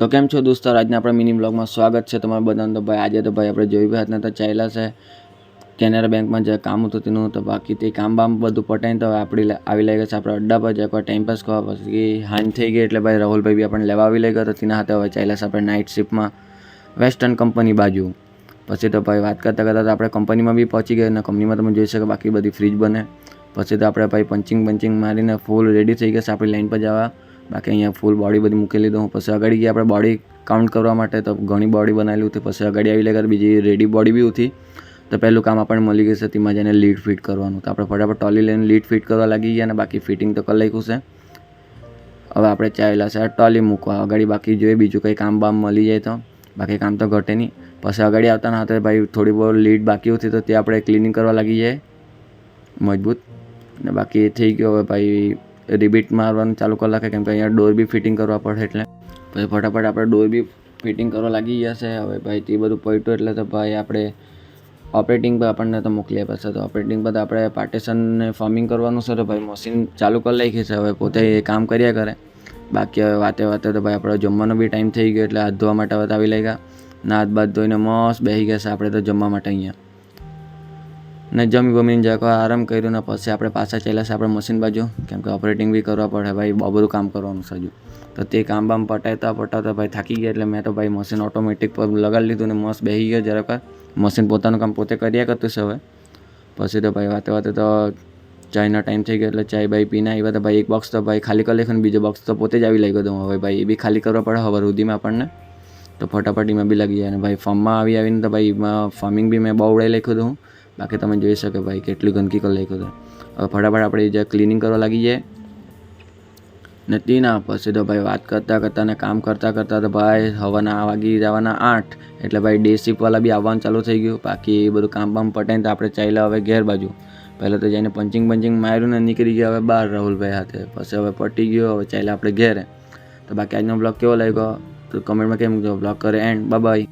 તો કેમ છો દોસ્તો, આજના આપણા મિની બ્લોગમાં સ્વાગત છે તમારા બધાનું. તો ભાઈ આજે તો ભાઈ આપણે જોઈ હાથના તો ચાલ્યા છે કેનેરા બેંકમાં જે કામ હતું તેનું. તો બાકી તે કામ બામ બધું પટાઈને તો આપણે આવી લઈ ગયા છે આપણે અડ્ડા પર એકવાર ટાઈમ પાસ કરવા. પછી હાંજ થઈ ગઈ એટલે ભાઈ રાહુલભાઈ બી આપણને લેવા આવી લઈ ગયા. તો તેના હાથે હવે ચાલ્યા છે આપણે નાઇટ શિફ્ટમાં વેસ્ટર્ન કંપની બાજુ. પછી તો ભાઈ વાત કરતાં કરતાં આપણે કંપનીમાં બી પહોંચી ગયા અને કંપનીમાં તમે જોઈ શકો બાકી બધી ફ્રીજ બને. પછી તો આપણે ભાઈ પંચિંગ મારીને ફૂલ રેડી થઈ ગયા છે આપણી લાઈન પર જવા. બાકી અહીંયા ફૂલ બોડી બધી મૂકી લીધું. પછી આગળ ગયા આપણે બોડી કાઉન્ટ કરવા માટે. તો ઘણી બોડી બનાવેલી હતી. પછી આગળ આવી લઈ બીજી રેડી બોડી બી હતી. તો પહેલું કામ આપણને મળી ગયું છે તેમાં જઈને લીડ ફિટ કરવાનું. તો આપણે ફટાફટ ટોલી લઈને લીડ ફિટ કરવા લાગી ગયા અને બાકી ફિટિંગ તો કરી નાખ્યું છે. હવે આપણે ચાલેલા છે ટોલી મૂકવા આગળ. બાકી જોઈએ બીજું કંઈ કામ બામ મળી જાય તો બાકી કામ તો ઘટે નહીં. પછી આગળ આવતા હતા ભાઈ થોડી બહુ લીડ બાકી હતી તો તે આપણે ક્લિનિંગ કરવા લાગી જાય મજબૂત. ને બાકી થઈ ગયો હવે ભાઈ રિબીટ મારવાનું ચાલુ કરી નાખે કેમ કે અહીંયા ડોર બી ફિટિંગ કરવા પડે. એટલે પછી ફટાફટ આપણે ડોર બી ફિટિંગ કરવા લાગી ગયા છે. હવે ભાઈ તે બધું પડ્યું એટલે તો ભાઈ આપણે ઓપરેટિંગ પર આપણને તો મોકલી આપે છે. તો ઓપરેટિંગ પર આપણે પાર્ટેશનને ફોર્મિંગ કરવાનું છે. તો ભાઈ મશીન ચાલુ કરી નાખી છે. હવે પોતે એ કામ કર્યા કરે. બાકી હવે વાતે તો ભાઈ આપણો જમવાનો બી ટાઈમ થઈ ગયો એટલે હાથ ધોવા માટે હવે આવી લઈ ગયા. ના હાથ બાદ ધોઈને મસ્ત બેસી ગયા છે આપણે તો જમવા માટે અહીંયા. ને જમી બમીને જકો આરામ કર્યું ને પછી આપણે પાછા ચાલ્યા છે આપણે મશીન બાજુ કેમ કે ઓપરેટિંગ બી કરવા પડે ભાઈ. બહુ બધું કામ કરવાનું છે હજુ. તો તે કામ બામ પટાવતા ભાઈ થાકી ગયા એટલે મેં તો ભાઈ મશીન ઓટોમેટિક પર લગાડી લીધું ને મસ્ત બેસી ગયો જરાક. મશીન પોતાનું કામ પોતે કર્યા કરતું છે હવે. પછી તો ભાઈ વાતે તો ચાયનો ટાઈમ થઈ ગયો એટલે ચાય ભાઈ પીને આવ્યા. તો ભાઈ એક બોક્સ તો ભાઈ ખાલી કરી લખ્યું ને બીજો બોક્સ તો પોતે જ આવી લઈ ગયો. હવે ભાઈ એ બી ખાલી કરવા પડે હવે સુધીમાં આપણને. તો ફટાફટ એમાં બી લાગી જાય. અને ભાઈ ફાર્મમાં આવીને તો ભાઈ એમાં ફાર્મિંગ બી મેં બહુ ઉડાઈ લખ્યું હતું. બાકી તમે જોઈ શકો ભાઈ કેટલી ગંદકી કરી લખ્યું હતું. હવે ફટાફટ આપણે જે ક્લિનિંગ કરવા લાગી જાય ને તેના પછી તો ભાઈ વાત કરતાં ને કામ કરતાં તો ભાઈ હવાના વાગી જવાના 8 એટલે ભાઈ ડે શિફ્ટવાળા બી આવવાનું ચાલુ થઈ ગયું. બાકી એ બધું કામ બામ પટાઈને તો આપણે ચાલ્યા હવે ઘેર બાજુ. પહેલાં તો જઈને પંચિંગ માર્યું ને નીકળી ગયા હવે બહાર રાહુલભાઈ હાથે. પછી હવે પટી ગયો હવે ચાલ્યા આપણે ઘેરે. તો બાકી આજનો બ્લોગ કેવો લાગ્યો તો કમેન્ટમાં કેમ બ્લોગ કરે એન્ડ બાય.